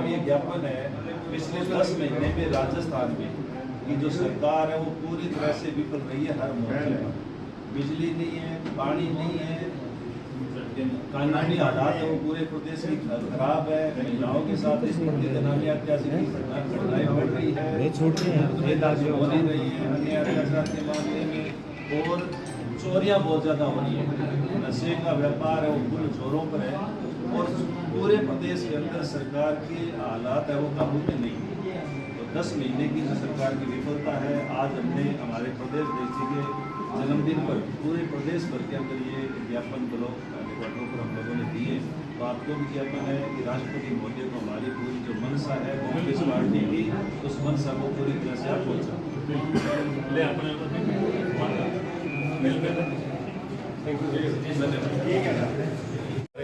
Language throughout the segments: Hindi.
अब ये ज्ञापन है पिछले 10 महीने में राजस्थान में कि जो सरकार है वो पूरी तरह से विफल रही है हर मोर्चे पर। बिजली नहीं है, पानी नहीं है, कानूनी हालात है वो पूरे प्रदेश की खराब है। महिलाओं के साथ इस दनामी अत्याचार की घटनाएं बढ़ रही है, हो नहीं रही है अन्य अत्याचार के मामले में, और चोरियां बहुत ज़्यादा हो रही है। नशे का व्यापार है वो फुल जोरों पर है, और पूरे प्रदेश के अंदर सरकार के हालात है वो काबू में नहीं है। तो 10 महीने की जो सरकार की विफलता है, आज हमने हमारे प्रदेश देश के जन्मदिन पर पूरे प्रदेश भर के अंदर ये ज्ञापन ब्लॉक हेडक्वार्टरों पर हम लोगों ने दिए। तो आपको भी ज्ञापन है कि राष्ट्रपति मोदी को हमारी पूरी जो मंशा है कांग्रेस पार्टी की, उस मंशा को पूरी तरह से आप पहुँचा।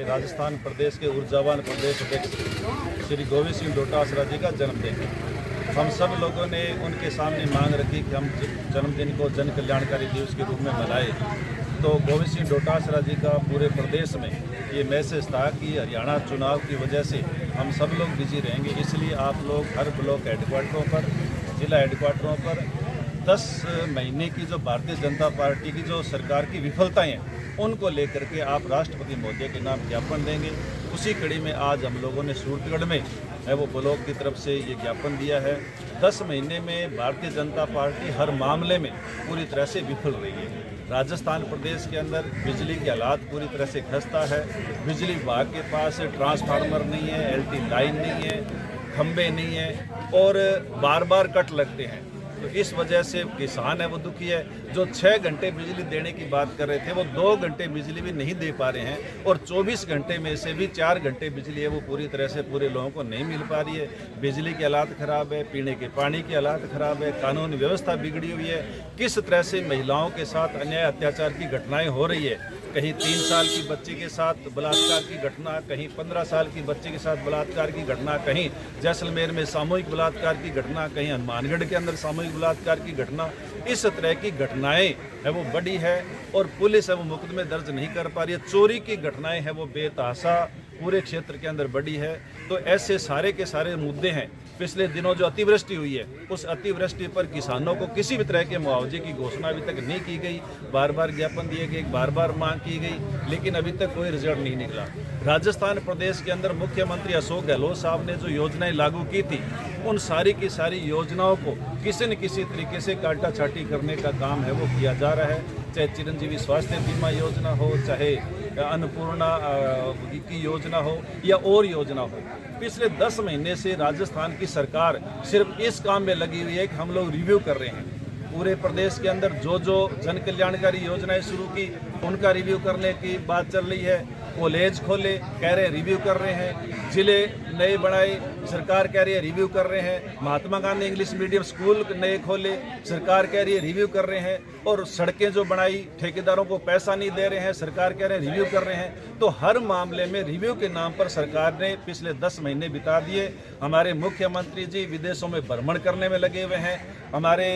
राजस्थान प्रदेश के ऊर्जावान प्रदेश अध्यक्ष श्री गोविंद सिंह डोटासरा जी का जन्मदिन है। हम सब लोगों ने उनके सामने मांग रखी कि हम जन्मदिन को जन कल्याणकारी दिवस के रूप में मनाएं। तो गोविंद सिंह डोटासरा जी का पूरे प्रदेश में ये मैसेज था कि हरियाणा चुनाव की वजह से हम सब लोग बिजी रहेंगे, इसलिए आप लोग हर ब्लॉक हेडक्वार्टरों पर, जिला हेडक्वार्टरों पर 10 महीने की जो भारतीय जनता पार्टी की जो सरकार की विफलताएं हैं उनको लेकर के आप राष्ट्रपति मोदी के नाम ज्ञापन देंगे। उसी कड़ी में आज हम लोगों ने सूरतगढ़ में है वो ब्लॉक की तरफ से ये ज्ञापन दिया है। 10 महीने में भारतीय जनता पार्टी हर मामले में पूरी तरह से विफल रही है। राजस्थान प्रदेश के अंदर बिजली के हालात पूरी तरह से खस्ता है। बिजली विभाग के पास ट्रांसफार्मर नहीं है, एलटी लाइन नहीं है, खंबे नहीं है, और बार बार कट लगते हैं। तो इस वजह से किसान है वो दुखी है। जो 6 घंटे बिजली देने की बात कर रहे थे वो 2 घंटे बिजली भी नहीं दे पा रहे हैं, और 24 घंटे में से भी 4 घंटे बिजली है वो पूरी तरह से पूरे लोगों को नहीं मिल पा रही है। बिजली के हालात ख़राब है, पीने के पानी के हालात ख़राब है, कानून व्यवस्था बिगड़ी हुई है। किस तरह से महिलाओं के साथ अन्याय अत्याचार की घटनाएँ हो रही है, कहीं 3 साल की बच्ची के साथ बलात्कार की घटना, कहीं 15 साल की बच्चे के साथ बलात्कार की घटना, कहीं जैसलमेर में सामूहिक बलात्कार की घटना, कहीं हनुमानगढ़ के अंदर सामूहिक बलात्कार की घटना। इस तरह की घटनाएं है वो बड़ी है, और पुलिस है वो मुकदमे दर्ज नहीं कर पा रही है। चोरी की घटनाएं है वो बेतहाशा पूरे क्षेत्र के अंदर बड़ी है। तो ऐसे सारे के सारे मुद्दे हैं। पिछले दिनों जो अतिवृष्टि हुई है, उस अतिवृष्टि पर किसानों को किसी भी तरह के मुआवजे की घोषणा अभी तक नहीं की गई। बार बार ज्ञापन दिए गए, बार बार मांग की गई, लेकिन अभी तक कोई रिजल्ट नहीं निकला। राजस्थान प्रदेश के अंदर मुख्यमंत्री अशोक गहलोत साहब ने जो योजनाएं लागू की थी, उन सारी की सारी योजनाओं को किसी न किसी तरीके से काटा छाटी करने का काम है वो किया जा रहा है। चाहे चिरंजीवी स्वास्थ्य बीमा योजना हो, चाहे अन्नपूर्णा की योजना हो, या और योजना हो। पिछले 10 महीने से राजस्थान की सरकार सिर्फ इस काम में लगी हुई है कि हम लोग रिव्यू कर रहे हैं। पूरे प्रदेश के अंदर जो जो जन कल्याणकारी योजनाएं शुरू की उनका रिव्यू करने की बात चल रही है। कॉलेज खोले, कह रहे हैं रिव्यू कर रहे हैं। जिले नए बनाए, सरकार कह रही है रिव्यू कर रहे हैं। Mahatma Gandhi English medium school नए खोले, सरकार कह रही है रिव्यू कर रहे हैं। और सड़कें जो बनाई, ठेकेदारों को पैसा नहीं दे रहे हैं, सरकार कह रहे हैं रिव्यू कर रहे हैं। तो हर मामले में रिव्यू के नाम पर सरकार ने पिछले 10 महीने बिता दिए। हमारे मुख्यमंत्री जी विदेशों में भ्रमण करने में लगे हुए हैं। हमारे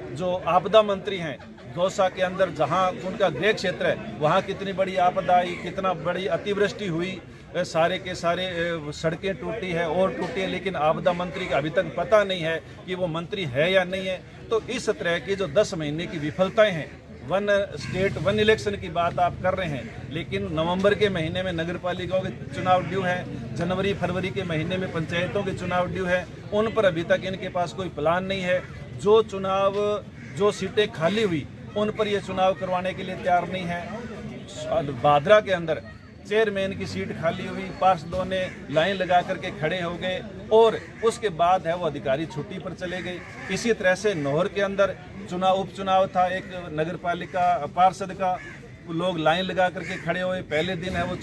जो आपदा मंत्री हैं, दौसा के अंदर जहां उनका गृह क्षेत्र है, वहां कितनी बड़ी आपदा आई, कितना बड़ी अतिवृष्टि हुई, सारे के सारे सड़कें टूटी है और टूटी है, लेकिन आपदा मंत्री का अभी तक पता नहीं है कि वो मंत्री है या नहीं है। तो इस तरह की जो 10 महीने की विफलताएं हैं, 1 स्टेट 1 इलेक्शन की बात आप कर रहे हैं, लेकिन नवंबर के महीने में नगर पालिकाओं के चुनाव ड्यू है, जनवरी फरवरी के महीने में पंचायतों के चुनाव ड्यू है। उन पर अभी तक इनके पास कोई प्लान नहीं है। जो सीटें खाली हुई उन पर ये चुनाव करवाने के लिए तैयार नहीं है। बादरा के अंदर चेयरमैन की सीट खाली हुई, पार्षदों ने लाइन लगा करके खड़े हो गए, और उसके बाद है वो अधिकारी छुट्टी पर चले गए। इसी तरह से नौहर के अंदर उपचुनाव था, एक नगर पालिका पार्षद का, लोग लाइन लगा करके खड़े हुए। पहले दिन है वो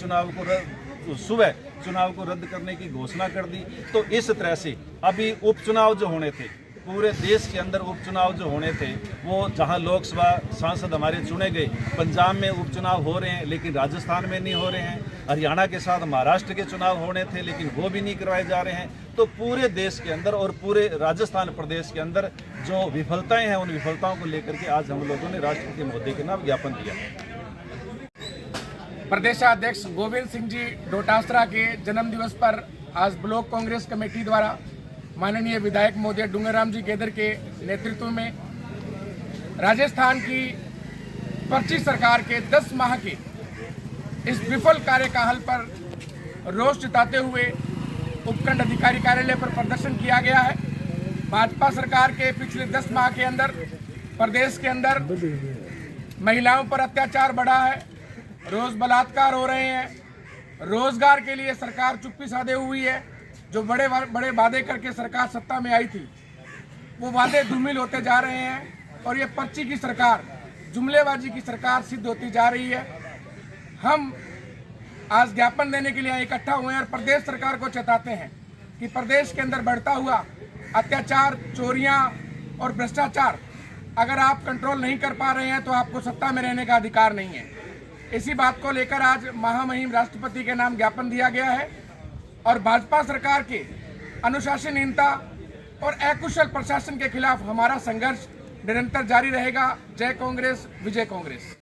सुबह चुनाव को रद्द करने की घोषणा कर दी। तो इस तरह से अभी उपचुनाव जो होने थे, पूरे देश के अंदर उपचुनाव जो होने थे, वो जहां लोकसभा सांसद हमारे चुने गए, पंजाब में उपचुनाव हो रहे हैं लेकिन राजस्थान में नहीं हो रहे हैं। हरियाणा के साथ महाराष्ट्र के चुनाव होने थे लेकिन वो भी नहीं करवाए जा रहे हैं। तो पूरे देश के अंदर और पूरे राजस्थान प्रदेश के अंदर जो विफलताएं हैं, उन विफलताओं को लेकर के आज हम लोगों ने राष्ट्रपति मोदी के नाम ज्ञापन दिया। प्रदेशाध्यक्ष गोविंद सिंह जी डोटासरा के जन्म दिवस पर आज ब्लॉक कांग्रेस कमेटी द्वारा माननीय विधायक महोदय डूंगरराम जी गेदर के नेतृत्व में राजस्थान की पर्ची सरकार के 10 माह के इस विफल कार्यकाल पर रोष जताते हुए उपखंड अधिकारी कार्यालय पर प्रदर्शन किया गया है। भाजपा सरकार के पिछले 10 माह के अंदर प्रदेश के अंदर महिलाओं पर अत्याचार बढ़ा है, रोज बलात्कार हो रहे हैं, रोजगार के लिए सरकार चुप्पी साधे हुई है। जो बड़े बड़े वादे करके सरकार सत्ता में आई थी वो वादे धूमिल होते जा रहे हैं और ये पर्ची की सरकार, जुमलेबाजी की सरकार सिद्ध होती जा रही है। हम आज ज्ञापन देने के लिए इकट्ठा हुए हैं और प्रदेश सरकार को चेताते हैं कि प्रदेश के अंदर बढ़ता हुआ अत्याचार, चोरियां और भ्रष्टाचार अगर आप कंट्रोल नहीं कर पा रहे हैं तो आपको सत्ता में रहने का अधिकार नहीं है। इसी बात को लेकर आज महामहिम राष्ट्रपति के नाम ज्ञापन दिया गया है और भाजपा सरकार के अनुशासनहीनता और अकुशल प्रशासन के खिलाफ हमारा संघर्ष निरंतर जारी रहेगा। जय कांग्रेस, विजय कांग्रेस।